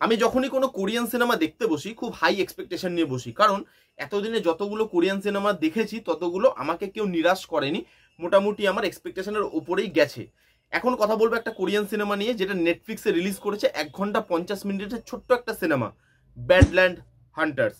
আমি যখনই কোনো কোরিয়ান সিনেমা দেখতে বসি খুব হাই এক্সপেকটেশন নিয়ে বসি, কারণ এতদিনে যতগুলো কোরিয়ান সিনেমা দেখেছি ততগুলো আমাকে কেউ নিরাশ করেনি, মোটামুটি আমার এক্সপেকটেশনের উপরেই গেছে। এখন কথা বলবো একটা কোরিয়ান সিনেমা নিয়ে, যেটা নেটফ্লিক্সে রিলিজ করেছে 1 ঘন্টা 50 মিনিটের ছোট্ট একটা সিনেমা, ব্যাডল্যান্ড হান্টার্স।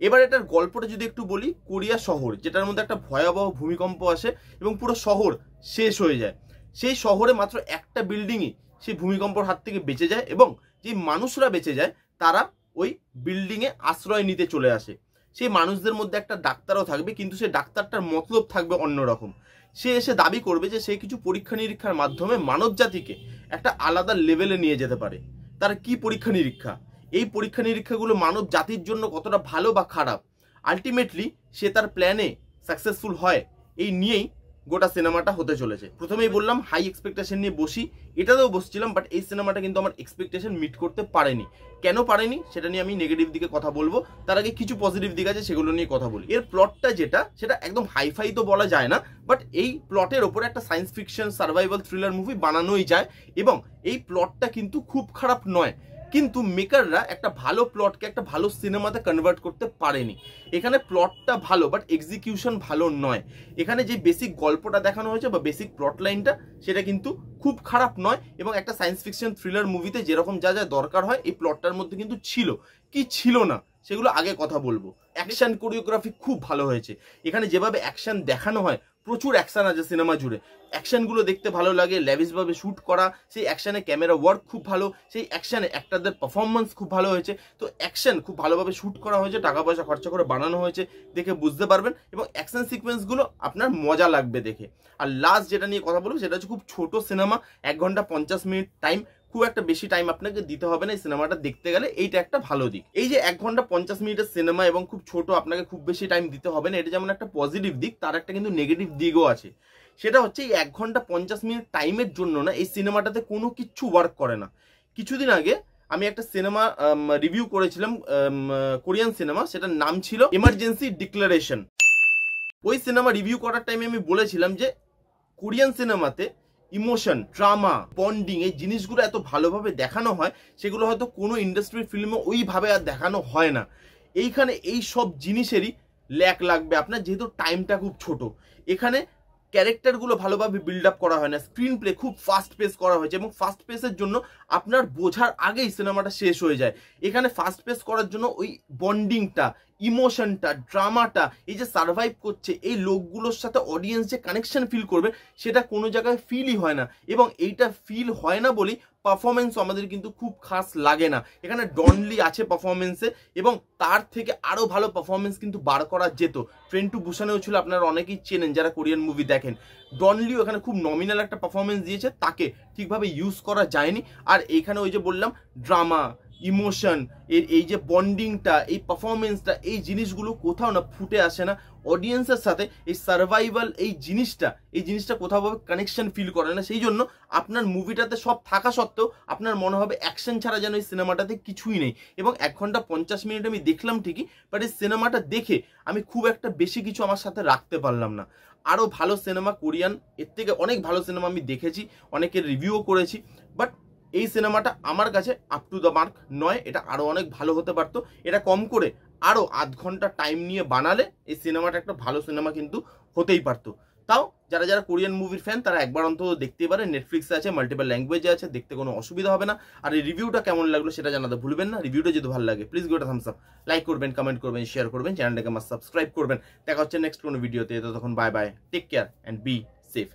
এবার এটার গল্পটা যদি একটু বলি, কোরিয়া শহর যেটার মধ্যে একটা ভয়াবহ ভূমিকম্প আসে এবং পুরো শহর শেষ হয়ে যায়। সেই শহরে মাত্র একটা বিল্ডিংই সেই ভূমিকম্পর হাত থেকে বেঁচে যায় এবং যে মানুষরা বেঁচে যায় তারা ওই বিল্ডিংয়ে আশ্রয় নিতে চলে আসে। সেই মানুষদের মধ্যে একটা ডাক্তারও থাকবে, কিন্তু সেই ডাক্তারটার মতলব থাকবে অন্যরকম। সে এসে দাবি করবে যে সে কিছু পরীক্ষা নিরীক্ষার মাধ্যমে মানব জাতিকে একটা আলাদা লেভেলে নিয়ে যেতে পারে। তার কি পরীক্ষা নিরীক্ষা, এই পরীক্ষা নিরীক্ষাগুলো মানব জাতির জন্য কতটা ভালো বা খারাপ, আলটিমেটলি সে তার প্ল্যানে সাকসেসফুল হয়, এই নিয়েই গোটা সিনেমাটা হতে চলেছে। প্রথমেই বললাম হাই এক্সপেকটেশন নিয়ে বসি, এটাতেও বসছিলাম, বাট এই সিনেমাটা কিন্তু আমার এক্সপেকটেশন মিট করতে পারেনি। কেন পারেনি সেটা নিয়ে আমি নেগেটিভ দিকে কথা বলবো, তার আগে কিছু পজিটিভ দিক আছে সেগুলো নিয়ে কথা বলি। এর প্লটটা যেটা, সেটা একদম হাইফাই তো বলা যায় না, বাট এই প্লটের ওপরে একটা science fiction survival thriller movie বানানোই যায় এবং এই প্লটটা কিন্তু খুব খারাপ নয়। কিন্তু মেকাররা একটা ভালো প্লটকে একটা ভালো সিনেমাতে কনভার্ট করতে পারেনি। এখানে প্লটটা ভালো, বাট এক্সিকিউশন ভালো নয়। এখানে যে বেসিক গল্পটা দেখানো হয়েছে বা বেসিক প্লট লাইনটা, সেটা কিন্তু খুব খারাপ নয় এবং একটা সায়েন্স ফিকশন থ্রিলার মুভিতে যেরকম যা যা দরকার হয় এই প্লটটার মধ্যে কিন্তু ছিল। কি ছিল না সেগুলো আগে কথা বলবো। অ্যাকশন কোরিওগ্রাফি খুব ভালো হয়েছে। এখানে যেভাবে অ্যাকশন দেখানো হয়, প্রচুর অ্যাকশন আছে সিনেমা জুড়ে, অ্যাকশনগুলো দেখতে ভালো লাগে, ল্যাভিশভাবে শ্যুট করা, সেই অ্যাকশনে ক্যামেরা ওয়ার্ক খুব ভালো, সেই অ্যাকশনে অ্যাক্টরদের পারফরমেন্স খুব ভালো হয়েছে। তো অ্যাকশন খুব ভালোভাবে শ্যুট করা হয়েছে, টাকা পয়সা খরচা করে বানানো হয়েছে, দেখে বুঝতে পারবেন এবং অ্যাকশন সিকোয়েন্সগুলো আপনার মজা লাগবে দেখে। আর লাস্ট যেটা নিয়ে কথা বলবো সেটা হচ্ছে খুব ছোট সিনেমা, 1 ঘন্টা 50 মিনিট টাইম, খুব একটা বেশি টাইম আপনাকে দিতে হবে না এই সিনেমাটা দেখতে গেলে, এইটা একটা ভালো দিক। এই যে 1 ঘন্টা 50 মিনিটের সিনেমা এবং খুব ছোট, আপনাকে খুব বেশি টাইম দিতে হবে না, এটা যেমন একটা পজিটিভ দিক, তার একটা কিন্তু নেগেটিভ দিকও আছে। সেটা হচ্ছে এই 1 ঘন্টা 50 মিনিট টাইমের জন্য না এই সিনেমাটাতে কোনো কিচ্ছু ওয়ার্ক করে না। কিছুদিন আগে আমি একটা সিনেমা রিভিউ করেছিলাম, কোরিয়ান সিনেমা, সেটার নাম ছিল এমার্জেন্সি ডিক্লারেশন। ওই সিনেমা রিভিউ করার টাইমে আমি বলেছিলাম যে কোরিয়ান সিনেমাতে ইমোশন, ড্রামা, বন্ডিং, এই জিনিসগুলো এত ভালোভাবে দেখানো হয়, সেগুলো হয়তো কোনো ইন্ডাস্ট্রির ফিল্মে ওইভাবে আর দেখানো হয় না। এইখানে এই সব জিনিসেরই ল্যাক লাগবে আপনার, যেহেতু টাইমটা খুব ছোট। এখানে ক্যারেক্টারগুলো ভালোভাবে বিল্ড আপ করা হয় না, স্ক্রিন প্লে খুব ফাস্ট পেস করা হয়েছে এবং ফাস্ট পেসের জন্য আপনার বোঝার আগেই সিনেমাটা শেষ হয়ে যায়। এখানে ফাস্ট পেস করার জন্য ওই বন্ডিংটা, ইমোশনটা, ড্রামাটা, এই যে সার্ভাইভ করছে এই লোকগুলোর সাথে অডিয়েন্স যে কানেকশন ফিল করবে, সেটা কোনো জায়গায় ফিলই হয় না এবং এইটা ফিল হয় না বলেই পারফরমেন্সও আমাদের কিন্তু খুব খাস লাগে না। এখানে ডনলি আছে পারফরমেন্সে এবং তার থেকে আরও ভালো পারফরমেন্স কিন্তু বার করা যেত। ট্রেন টু বুসানেও ছিল, আপনারা অনেকেই চেনেন যারা কোরিয়ান মুভি দেখেন। ডনলিও এখানে খুব নমিনাল একটা পারফরমেন্স দিয়েছে, তাকে ঠিকভাবে ইউজ করা যায়নি। আর এইখানে ওই যে বললাম ড্রামা, ইমোশন, এই যে বন্ডিংটা, এই পারফরমেন্সটা, এই জিনিসগুলো কোথাও না ফুটে আসে না অডিয়েন্সের সাথে। এই সার্ভাইভাল এই জিনিসটা কোথাও ভাবে কানেকশন ফিল করে না। সেই জন্য আপনার মুভিটাতে সব থাকা সত্ত্বেও আপনার মনে হবে অ্যাকশন ছাড়া যেন এই সিনেমাটাতে কিছুই নেই। এবং 1 ঘন্টা 50 মিনিট আমি দেখলাম ঠিকই, বাট এই সিনেমাটা দেখে আমি খুব একটা বেশি কিছু আমার সাথে রাখতে পারলাম না। আরও ভালো সিনেমা কোরিয়ান, এর থেকে অনেক ভালো সিনেমা আমি দেখেছি, অনেকের রিভিউও করেছি, বাট এই সিনেমাটা আমার কাছে আপ টু দ্য মার্ক নয়। এটা আরো অনেক ভালো হতে পারতো। এটা কম করে আরো আধ ঘন্টা টাইম নিয়ে বানালে এই সিনেমাটা একটা ভালো সিনেমা কিন্তু হতেই পারতো। তাও যারা যারা কোরিয়ান মুভির ফ্যান তারা একবার অন্তত দেখতেই পারে, নেটফ্লিক্সে আছে, মাল্টিপল ল্যাঙ্গুয়েজে আছে, দেখতে কোনো অসুবিধা হবে না। আর এই রিভিউটা কেমন লাগলো সেটা জানাতে ভুলবেন না। রিভিউটা যদি ভালো লাগে please give it a Thums up, like করবেন, কমেন্ট করবেন, শেয়ার করবেন, চ্যানেলটাকে আমার সাবস্ক্রাইব করবেন। দেখা হচ্ছে নেক্সট কোনো ভিডিওতে। ততক্ষণ bye bye, take care and be safe.